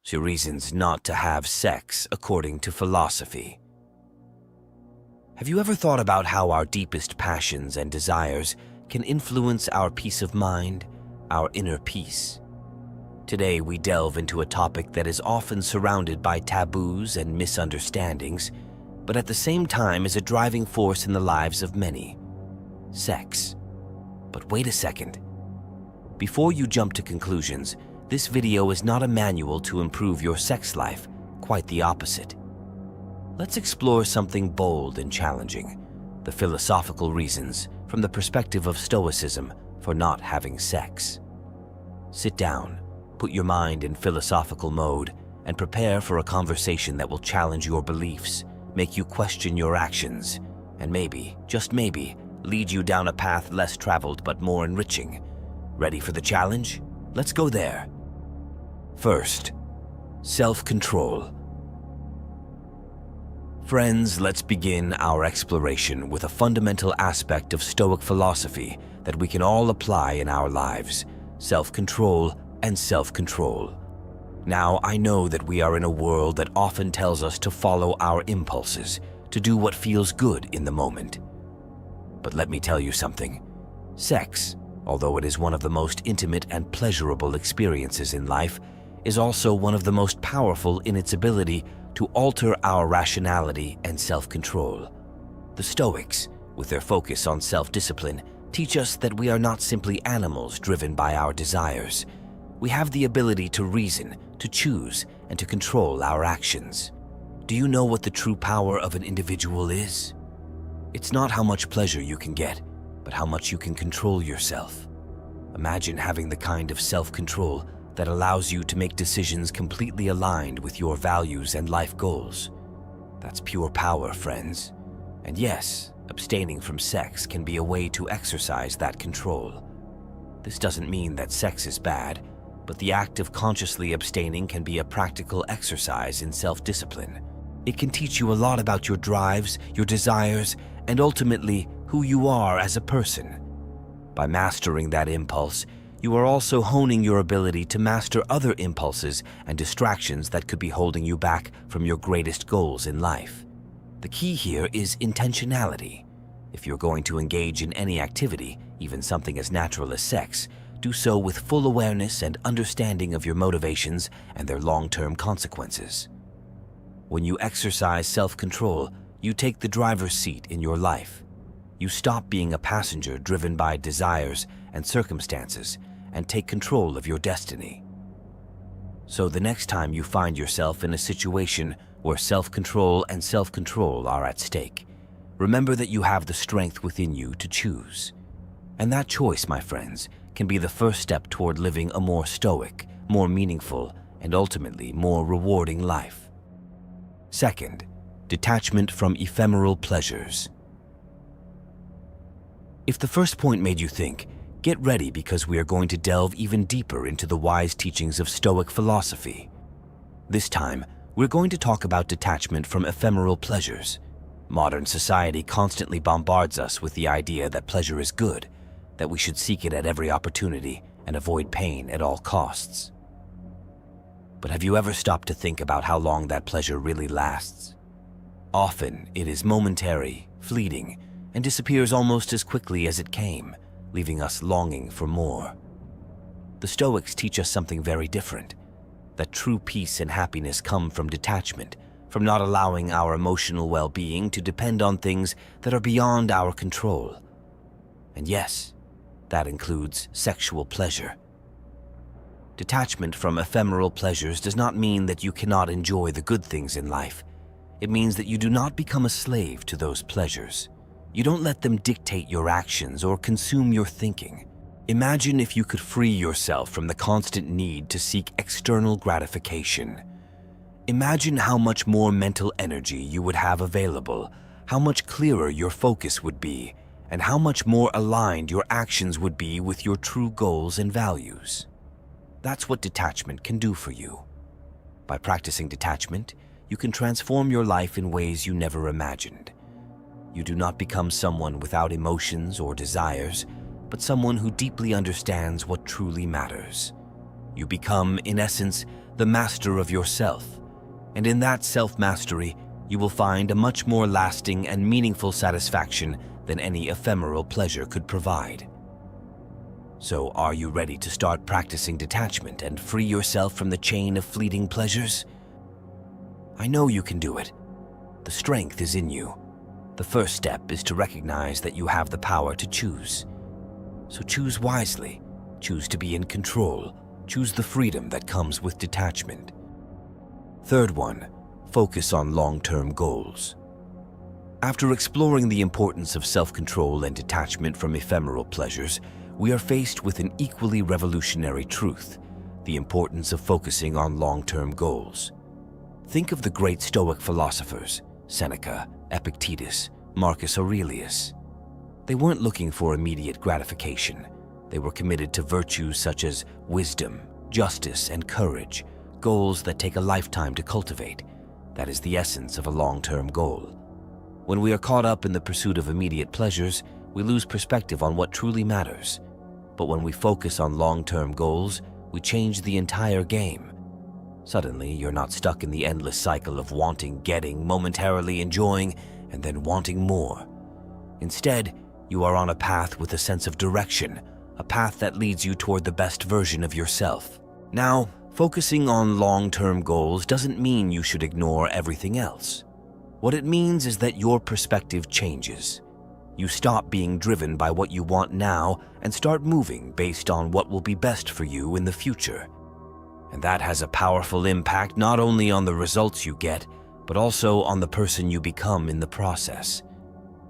So reasons not to have sex according to philosophy. Have you ever thought about how our deepest passions and desires can influence our peace of mind, our inner peace? Today we delve into a topic that is often surrounded by taboos and misunderstandings, but at the same time is a driving force in the lives of many: sex. But wait a second. Before you jump to conclusions, this video is not a manual to improve your sex life, quite the opposite. Let's explore something bold and challenging: the philosophical reasons, from the perspective of Stoicism, for not having sex. Sit down, put your mind in philosophical mode, and prepare for a conversation that will challenge your beliefs, make you question your actions, and maybe, just maybe, lead you down a path less traveled but more enriching. Ready for the challenge? Let's go there. First, self-control. Friends, let's begin our exploration with a fundamental aspect of Stoic philosophy that we can all apply in our lives: self-control and self-control. Now, I know that we are in a world that often tells us to follow our impulses, to do what feels good in the moment. But let me tell you something. Sex, although it is one of the most intimate and pleasurable experiences in life, is also one of the most powerful in its ability to alter our rationality and self-control. The Stoics, with their focus on self-discipline, teach us that we are not simply animals driven by our desires. We have the ability to reason, to choose, and to control our actions. Do you know what the true power of an individual is? It's not how much pleasure you can get, but how much you can control yourself. Imagine having the kind of self-control that allows you to make decisions completely aligned with your values and life goals. That's pure power, friends. And yes, abstaining from sex can be a way to exercise that control. This doesn't mean that sex is bad, but the act of consciously abstaining can be a practical exercise in self-discipline. It can teach you a lot about your drives, your desires, and ultimately who you are as a person. By mastering that impulse, you are also honing your ability to master other impulses and distractions that could be holding you back from your greatest goals in life. The key here is intentionality. If you're going to engage in any activity, even something as natural as sex, do so with full awareness and understanding of your motivations and their long-term consequences. When you exercise self-control, you take the driver's seat in your life. You stop being a passenger driven by desires and circumstances and take control of your destiny. So the next time you find yourself in a situation where self-control and self-control are at stake, remember that you have the strength within you to choose. And that choice, my friends, can be the first step toward living a more stoic, more meaningful, and ultimately more rewarding life. Second, detachment from ephemeral pleasures. If the first point made you think, get ready because we are going to delve even deeper into the wise teachings of Stoic philosophy. This time, we're going to talk about detachment from ephemeral pleasures. Modern society constantly bombards us with the idea that pleasure is good, that we should seek it at every opportunity and avoid pain at all costs. But have you ever stopped to think about how long that pleasure really lasts? Often, it is momentary, fleeting, and disappears almost as quickly as it came, leaving us longing for more. The Stoics teach us something very different, that true peace and happiness come from detachment, from not allowing our emotional well-being to depend on things that are beyond our control. And yes, that includes sexual pleasure. Detachment from ephemeral pleasures does not mean that you cannot enjoy the good things in life. It means that you do not become a slave to those pleasures. You don't let them dictate your actions or consume your thinking. Imagine if you could free yourself from the constant need to seek external gratification. Imagine how much more mental energy you would have available, how much clearer your focus would be, and how much more aligned your actions would be with your true goals and values. That's what detachment can do for you. By practicing detachment, you can transform your life in ways you never imagined. You do not become someone without emotions or desires, but someone who deeply understands what truly matters. You become, in essence, the master of yourself, and in that self-mastery, you will find a much more lasting and meaningful satisfaction than any ephemeral pleasure could provide. So, are you ready to start practicing detachment and free yourself from the chain of fleeting pleasures? I know you can do it. The strength is in you. The first step is to recognize that you have the power to choose. So choose wisely. Choose to be in control. Choose the freedom that comes with detachment. Third one, focus on long-term goals. After exploring the importance of self-control and detachment from ephemeral pleasures, we are faced with an equally revolutionary truth, the importance of focusing on long-term goals. Think of the great Stoic philosophers, Seneca, Epictetus, Marcus Aurelius. They weren't looking for immediate gratification. They were committed to virtues such as wisdom, justice, and courage, goals that take a lifetime to cultivate. That is the essence of a long-term goal. When we are caught up in the pursuit of immediate pleasures, we lose perspective on what truly matters. But when we focus on long-term goals, we change the entire game. Suddenly, you're not stuck in the endless cycle of wanting, getting, momentarily enjoying, and then wanting more. Instead, you are on a path with a sense of direction, a path that leads you toward the best version of yourself. Now, focusing on long-term goals doesn't mean you should ignore everything else. What it means is that your perspective changes. You stop being driven by what you want now and start moving based on what will be best for you in the future. And that has a powerful impact not only on the results you get, but also on the person you become in the process.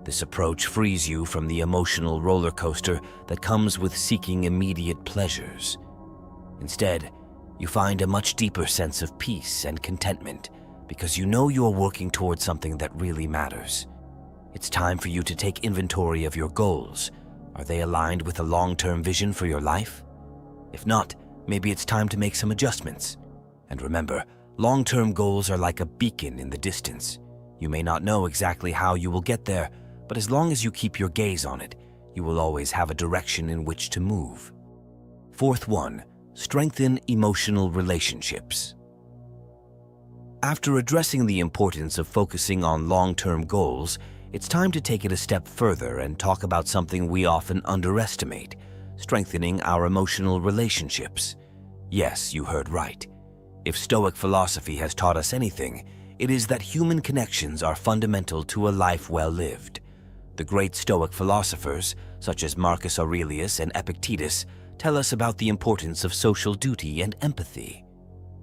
This approach frees you from the emotional roller coaster that comes with seeking immediate pleasures. Instead, you find a much deeper sense of peace and contentment because you know you're working towards something that really matters. It's time for you to take inventory of your goals. Are they aligned with a long-term vision for your life? If not, maybe it's time to make some adjustments. And remember, long-term goals are like a beacon in the distance. You may not know exactly how you will get there, but as long as you keep your gaze on it, you will always have a direction in which to move. Fourth one, strengthen emotional relationships. After addressing the importance of focusing on long-term goals, it's time to take it a step further and talk about something we often underestimate, strengthening our emotional relationships. Yes, you heard right. If Stoic philosophy has taught us anything, it is that human connections are fundamental to a life well lived. The great Stoic philosophers, such as Marcus Aurelius and Epictetus, tell us about the importance of social duty and empathy.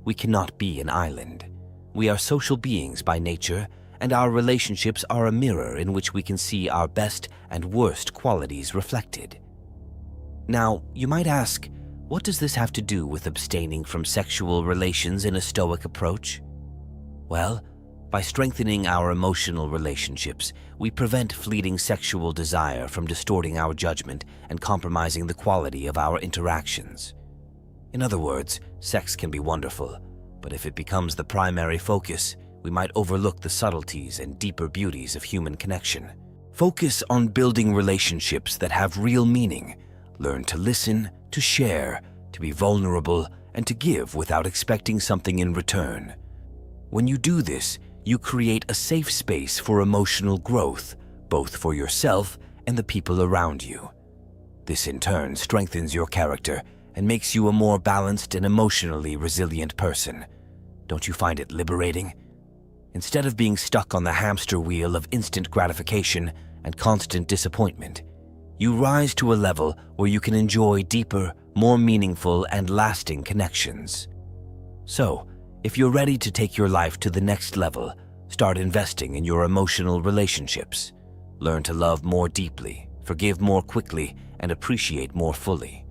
We cannot be an island. We are social beings by nature, and our relationships are a mirror in which we can see our best and worst qualities reflected. Now, you might ask, what does this have to do with abstaining from sexual relations in a Stoic approach? Well, by strengthening our emotional relationships, we prevent fleeting sexual desire from distorting our judgment and compromising the quality of our interactions. In other words, sex can be wonderful, but if it becomes the primary focus, we might overlook the subtleties and deeper beauties of human connection. Focus on building relationships that have real meaning. Learn to listen, to share, to be vulnerable, and to give without expecting something in return. When you do this, you create a safe space for emotional growth, both for yourself and the people around you. This in turn strengthens your character and makes you a more balanced and emotionally resilient person. Don't you find it liberating? Instead of being stuck on the hamster wheel of instant gratification and constant disappointment, you rise to a level where you can enjoy deeper, more meaningful, and lasting connections. So, if you're ready to take your life to the next level, start investing in your emotional relationships. Learn to love more deeply, forgive more quickly, and appreciate more fully.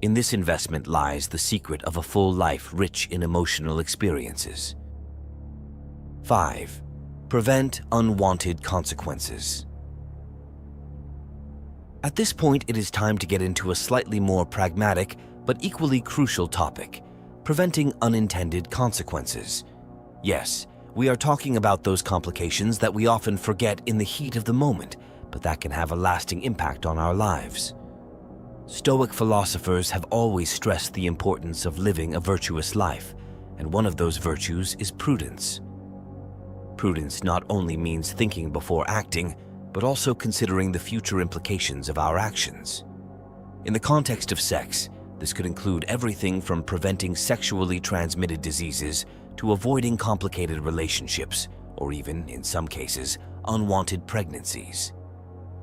In this investment lies the secret of a full life rich in emotional experiences. 5. Prevent unwanted consequences. At this point, it is time to get into a slightly more pragmatic but equally crucial topic: preventing unintended consequences. Yes, we are talking about those complications that we often forget in the heat of the moment, but that can have a lasting impact on our lives. Stoic philosophers have always stressed the importance of living a virtuous life, and one of those virtues is prudence. Prudence not only means thinking before acting, but also considering the future implications of our actions. In the context of sex, this could include everything from preventing sexually transmitted diseases to avoiding complicated relationships, or even, in some cases, unwanted pregnancies.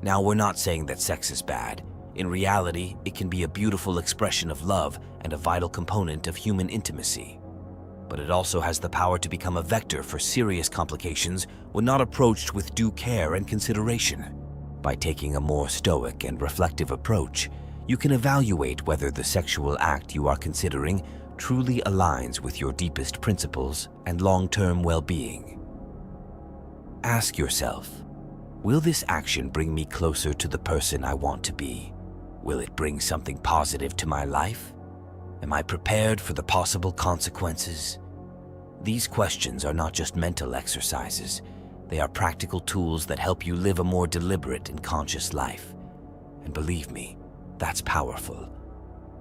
Now, we're not saying that sex is bad. In reality, it can be a beautiful expression of love and a vital component of human intimacy. But it also has the power to become a vector for serious complications when not approached with due care and consideration. By taking a more stoic and reflective approach, you can evaluate whether the sexual act you are considering truly aligns with your deepest principles and long-term well-being. Ask yourself, will this action bring me closer to the person I want to be? Will it bring something positive to my life? Am I prepared for the possible consequences? These questions are not just mental exercises. They are practical tools that help you live a more deliberate and conscious life. And believe me, that's powerful.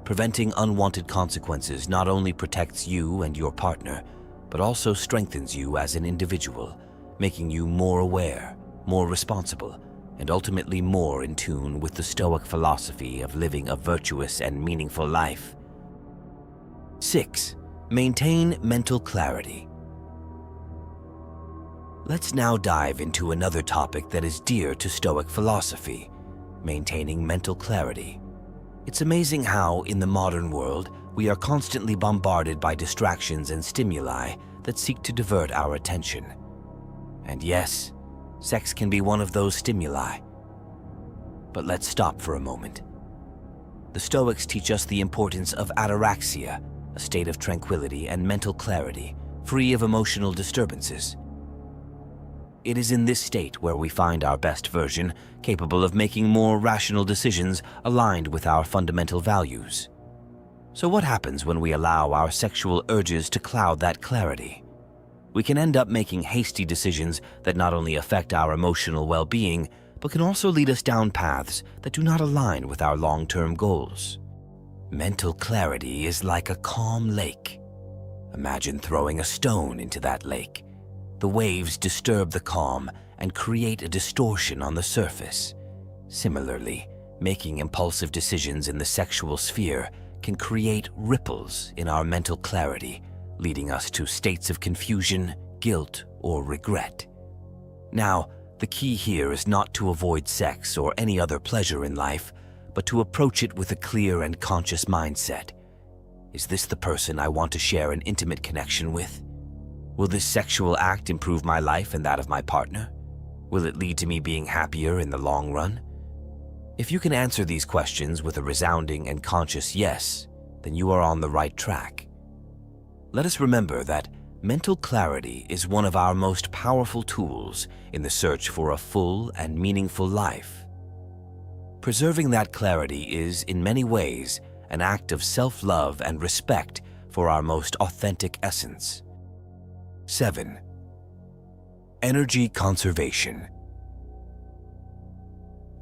Preventing unwanted consequences not only protects you and your partner, but also strengthens you as an individual, making you more aware, more responsible, and ultimately more in tune with the Stoic philosophy of living a virtuous and meaningful life. 6. Maintain mental clarity. Let's now dive into another topic that is dear to Stoic philosophy: maintaining mental clarity. It's amazing how, in the modern world, we are constantly bombarded by distractions and stimuli that seek to divert our attention. And yes, sex can be one of those stimuli. But let's stop for a moment. The Stoics teach us the importance of ataraxia, a state of tranquility and mental clarity, free of emotional disturbances. It is in this state where we find our best version, capable of making more rational decisions aligned with our fundamental values. So what happens when we allow our sexual urges to cloud that clarity? We can end up making hasty decisions that not only affect our emotional well-being, but can also lead us down paths that do not align with our long-term goals. Mental clarity is like a calm lake. Imagine throwing a stone into that lake. The waves disturb the calm and create a distortion on the surface. Similarly, making impulsive decisions in the sexual sphere can create ripples in our mental clarity, leading us to states of confusion, guilt, or regret. Now, the key here is not to avoid sex or any other pleasure in life, but to approach it with a clear and conscious mindset. Is this the person I want to share an intimate connection with? Will this sexual act improve my life and that of my partner? Will it lead to me being happier in the long run? If you can answer these questions with a resounding and conscious yes, then you are on the right track. Let us remember that mental clarity is one of our most powerful tools in the search for a full and meaningful life. Preserving that clarity is, in many ways, an act of self-love and respect for our most authentic essence. 7. Energy conservation.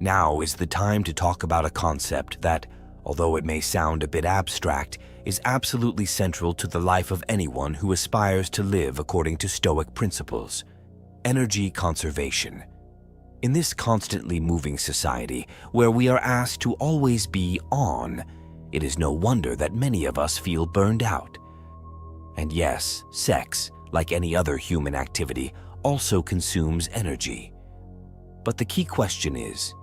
Now is the time to talk about a concept that, although it may sound a bit abstract, is absolutely central to the life of anyone who aspires to live according to Stoic principles: energy conservation. In this constantly moving society, where we are asked to always be on, it is no wonder that many of us feel burned out. And yes, sex, like any other human activity, also consumes energy. But the key question is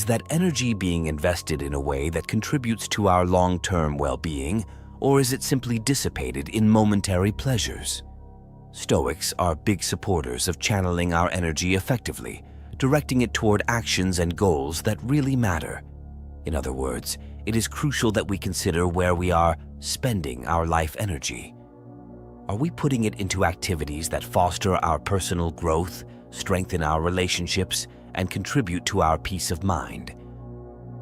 that energy being invested in a way that contributes to our long-term well-being, or is it simply dissipated in momentary pleasures? Stoics are big supporters of channeling our energy effectively, directing it toward actions and goals that really matter. In other words, it is crucial that we consider where we are spending our life energy. Are we putting it into activities that foster our personal growth, strengthen our relationships, and contribute to our peace of mind?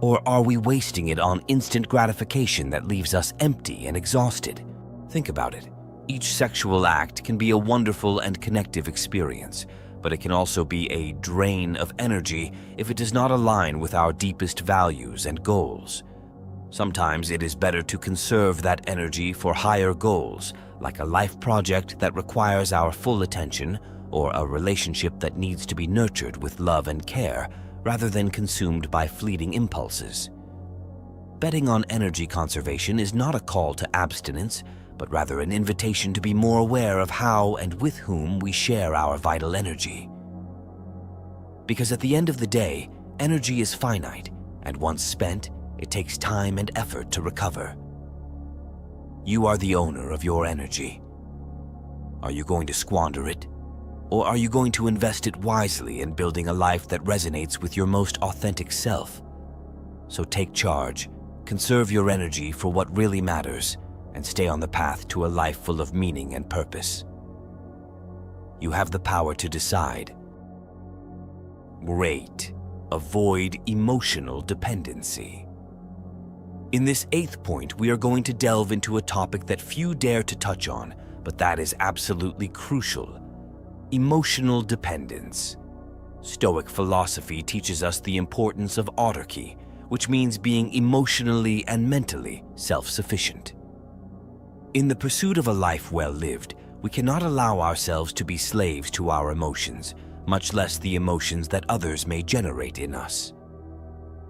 Or are we wasting it on instant gratification that leaves us empty and exhausted? Think about it. Each sexual act can be a wonderful and connective experience, but it can also be a drain of energy if it does not align with our deepest values and goals. Sometimes it is better to conserve that energy for higher goals, like a life project that requires our full attention or a relationship that needs to be nurtured with love and care, rather than consumed by fleeting impulses. Betting on energy conservation is not a call to abstinence, but rather an invitation to be more aware of how and with whom we share our vital energy. Because at the end of the day, energy is finite, and once spent, it takes time and effort to recover. You are the owner of your energy. Are you going to squander it? Or are you going to invest it wisely in building a life that resonates with your most authentic self? So take charge, conserve your energy for what really matters, and stay on the path to a life full of meaning and purpose. You have the power to decide. Great. Avoid emotional dependency. In this 8th point, we are going to delve into a topic that few dare to touch on, but that is absolutely crucial: emotional dependence. Stoic philosophy teaches us the importance of autarky, which means being emotionally and mentally self-sufficient. In the pursuit of a life well lived, we cannot allow ourselves to be slaves to our emotions, much less the emotions that others may generate in us.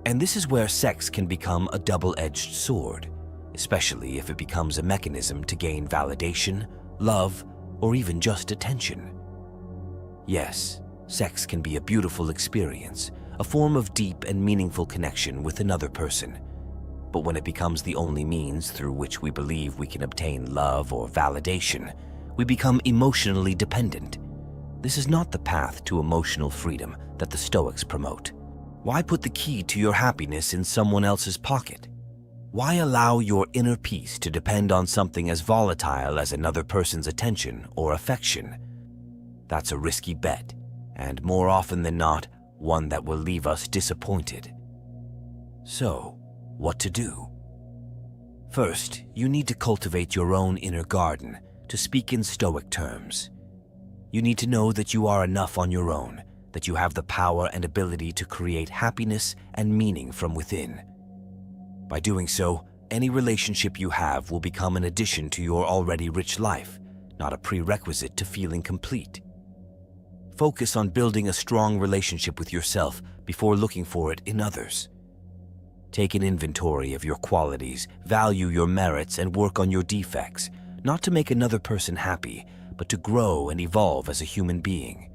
And this is where sex can become a double-edged sword, especially if it becomes a mechanism to gain validation, love, or even just attention. Yes, sex can be a beautiful experience, a form of deep and meaningful connection with another person. But when it becomes the only means through which we believe we can obtain love or validation, we become emotionally dependent. This is not the path to emotional freedom that the Stoics promote. Why put the key to your happiness in someone else's pocket? Why allow your inner peace to depend on something as volatile as another person's attention or affection? That's a risky bet, and more often than not, one that will leave us disappointed. So, what to do? First, you need to cultivate your own inner garden, to speak in Stoic terms. You need to know that you are enough on your own, that you have the power and ability to create happiness and meaning from within. By doing so, any relationship you have will become an addition to your already rich life, not a prerequisite to feeling complete. Focus on building a strong relationship with yourself before looking for it in others. Take an inventory of your qualities, value your merits, and work on your defects, not to make another person happy, but to grow and evolve as a human being.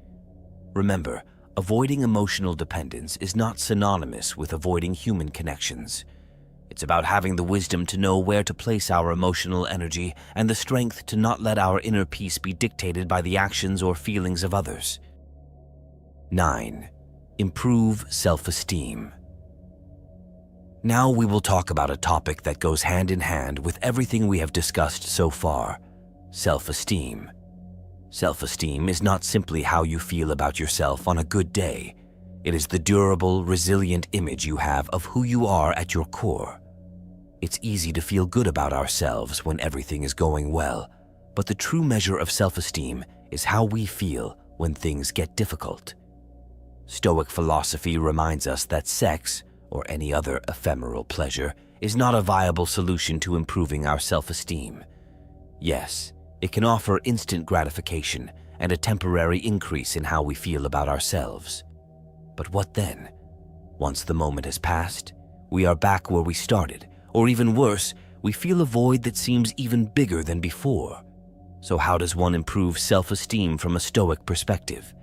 Remember, avoiding emotional dependence is not synonymous with avoiding human connections. It's about having the wisdom to know where to place our emotional energy and the strength to not let our inner peace be dictated by the actions or feelings of others. 9. Improve self-esteem. Now we will talk about a topic that goes hand in hand with everything we have discussed so far: self-esteem. Self-esteem is not simply how you feel about yourself on a good day. It is the durable, resilient image you have of who you are at your core. It's easy to feel good about ourselves when everything is going well, but the true measure of self-esteem is how we feel when things get difficult. Stoic philosophy reminds us that sex, or any other ephemeral pleasure, is not a viable solution to improving our self-esteem. Yes, it can offer instant gratification and a temporary increase in how we feel about ourselves. But what then? Once the moment has passed, we are back where we started, or even worse, we feel a void that seems even bigger than before. So how does one improve self-esteem from a Stoic perspective?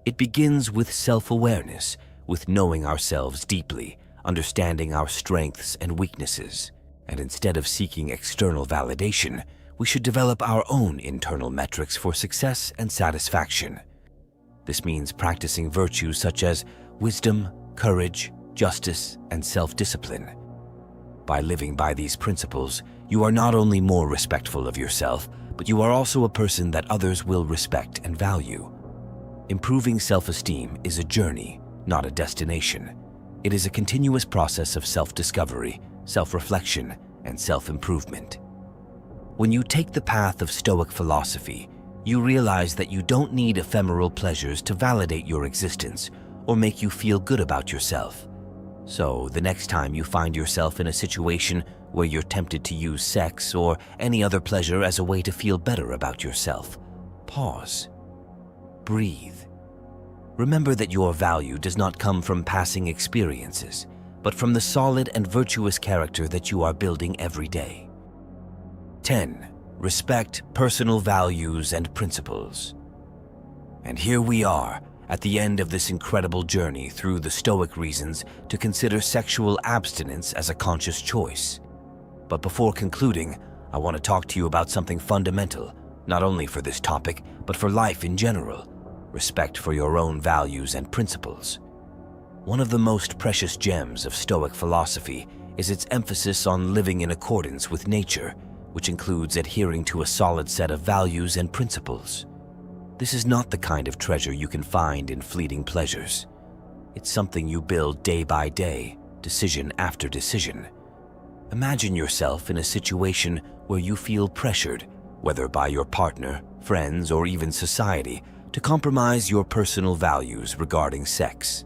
It begins with self-awareness, with knowing ourselves deeply, understanding our strengths and weaknesses. And instead of seeking external validation, we should develop our own internal metrics for success and satisfaction. This means practicing virtues such as wisdom, courage, justice, and self-discipline. By living by these principles, you are not only more respectful of yourself, but you are also a person that others will respect and value. Improving self-esteem is a journey, not a destination. It is a continuous process of self-discovery, self-reflection, and self-improvement. When you take the path of Stoic philosophy, you realize that you don't need ephemeral pleasures to validate your existence or make you feel good about yourself. So, the next time you find yourself in a situation where you're tempted to use sex or any other pleasure as a way to feel better about yourself, pause. Breathe. Remember that your value does not come from passing experiences, but from the solid and virtuous character that you are building every day. 10. Respect personal values and principles. And here we are, at the end of this incredible journey through the Stoic reasons to consider sexual abstinence as a conscious choice. But before concluding, I want to talk to you about something fundamental, not only for this topic, but for life in general: respect for your own values and principles. One of the most precious gems of Stoic philosophy is its emphasis on living in accordance with nature, which includes adhering to a solid set of values and principles. This is not the kind of treasure you can find in fleeting pleasures. It's something you build day by day, decision after decision. Imagine yourself in a situation where you feel pressured, whether by your partner, friends, or even society, to compromise your personal values regarding sex.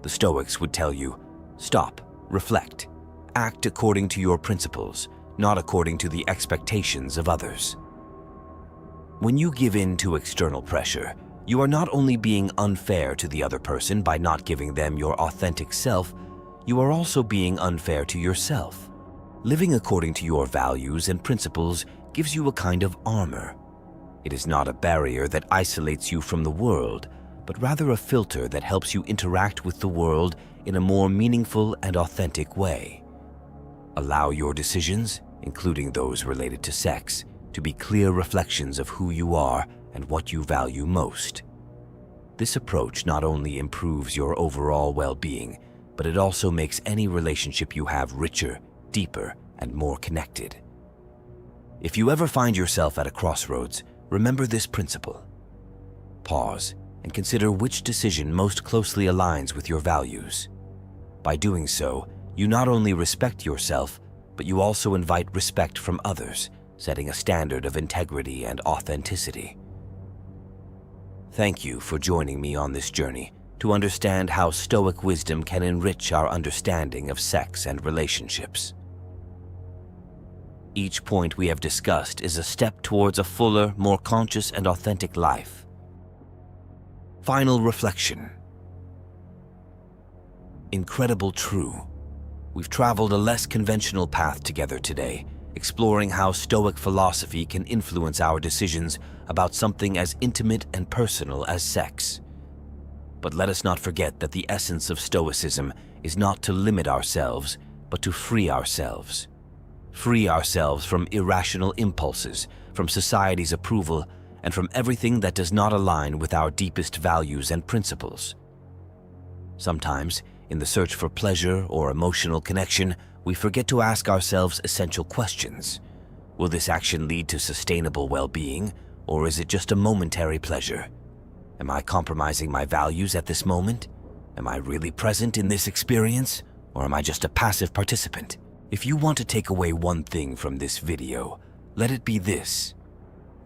The Stoics would tell you, stop, reflect, act according to your principles, not according to the expectations of others. When you give in to external pressure, you are not only being unfair to the other person by not giving them your authentic self, you are also being unfair to yourself. Living according to your values and principles gives you a kind of armor. It is not a barrier that isolates you from the world, but rather a filter that helps you interact with the world in a more meaningful and authentic way. Allow your decisions, including those related to sex, to be clear reflections of who you are and what you value most. This approach not only improves your overall well-being, but it also makes any relationship you have richer, deeper, and more connected. If you ever find yourself at a crossroads, remember this principle. Pause and consider which decision most closely aligns with your values. By doing so, you not only respect yourself, but you also invite respect from others, setting a standard of integrity and authenticity. Thank you for joining me on this journey to understand how Stoic wisdom can enrich our understanding of sex and relationships. Each point we have discussed is a step towards a fuller, more conscious and authentic life. Final reflection. Incredible true. We've traveled a less conventional path together today, exploring how Stoic philosophy can influence our decisions about something as intimate and personal as sex. But let us not forget that the essence of Stoicism is not to limit ourselves, but to free ourselves. Free ourselves from irrational impulses, from society's approval, and from everything that does not align with our deepest values and principles. Sometimes, in the search for pleasure or emotional connection, we forget to ask ourselves essential questions. Will this action lead to sustainable well-being, or is it just a momentary pleasure? Am I compromising my values at this moment? Am I really present in this experience, or am I just a passive participant? If you want to take away one thing from this video, let it be this.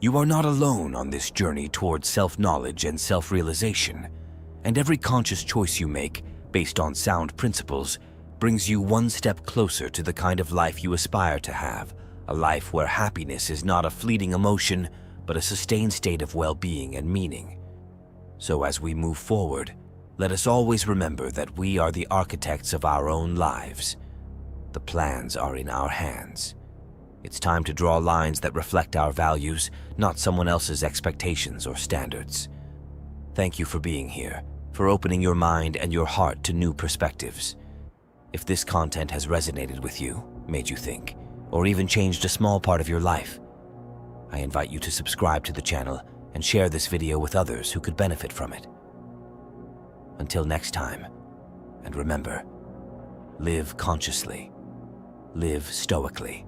You are not alone on this journey towards self-knowledge and self-realization, and every conscious choice you make, based on sound principles, brings you one step closer to the kind of life you aspire to have, a life where happiness is not a fleeting emotion, but a sustained state of well-being and meaning. So as we move forward, let us always remember that we are the architects of our own lives. The plans are in our hands. It's time to draw lines that reflect our values, not someone else's expectations or standards. Thank you for being here, for opening your mind and your heart to new perspectives. If this content has resonated with you, made you think, or even changed a small part of your life, I invite you to subscribe to the channel and share this video with others who could benefit from it. Until next time, and remember, live consciously, live stoically.